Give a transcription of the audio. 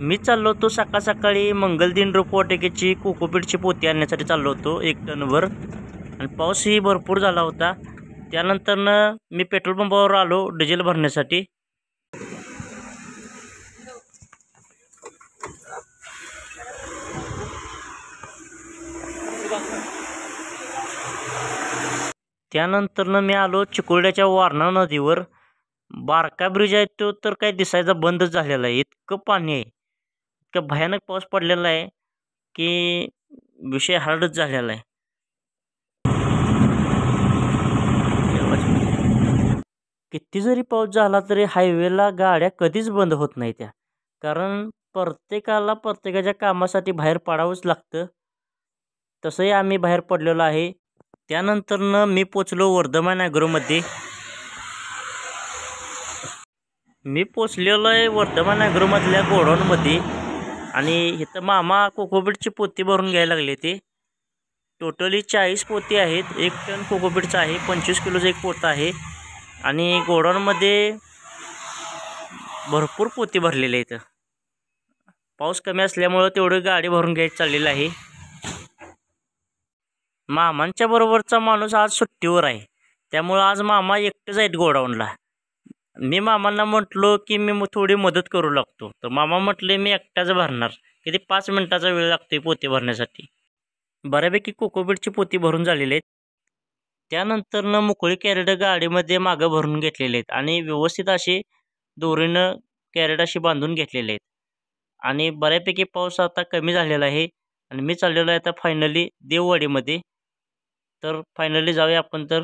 मी चाललो होतो सकाळ सकाळी मंगलदिन रोपवाटिकेची कोकोपीटची पोती आणण्यासाठी चाललो होतो 1 टनवर आणि पाऊसही भरपूर झाला होता। त्यानंतरनं मी पेट्रोल पंपावर आलो डिझेल भरण्यासाठी। त्यानंतरनं मी आलो चिकोड्याच्या वारणा नदीवर। बारका ब्रिज आहे तो तर काही दिसायचा बंदच झालेला आहे, इतकं पाणी आहे, इतका भयानक पाऊस पडलेला आहे की विषय हार्डच झालेला आहे। किती जरी पाऊस झाला तरी हायवेला गाड्या कधीच बंद होत नाही त्या, कारण प्रत्येकाला प्रत्येकाच्या कामासाठी बाहेर पडावंच लागतं। तसंही आम्ही बाहेर पडलेलो आहे। त्यानंतरनं मी पोचलो वर्धमान ॲग्रोमध्ये। मी पोचलेलो आहे वर्धमान ॲग्रोमधल्या गोडाऊनमध्ये आणि इथं मामा कोकोपीटची पोती भरून घ्यायला लागले ते। टोटली 40 पोती आहेत, 1 टन कोकोपीटचं आहे, 25 किलोचं एक पोतं आहे आणि गोडाऊनमध्ये भरपूर पोती भरलेली आहेत। पाऊस कमी असल्यामुळं तेवढं गाडी भरून घ्यायची चाललेलं आहे। मामांच्या बरोबरचा माणूस आज सुट्टीवर आहे, त्यामुळं आज मामा एकटेच आहेत गोडाऊनला। मी मामांना म्हटलो की मी थोडी मदत करू लागतो, तर मामा म्हटले मी एकटाच भरणार, किती 5 मिनिटाचा वेळ लागतोय पोती भरण्यासाठी। बऱ्यापैकी कोकोपीटची पोती भरून झालेली आहेत। त्यानंतरनं मोकळी कॅरेट गाडीमध्ये मागं भरून घेतलेले आहेत आणि व्यवस्थित असे दोरीनं कॅरेट अशी बांधून घेतलेले आहेत आणि बऱ्यापैकी पाऊस आता कमी झालेला आहे आणि मी चाललेलो आहे आता फायनली देववाडीमध्ये। तर फायनली जाऊया आपण तर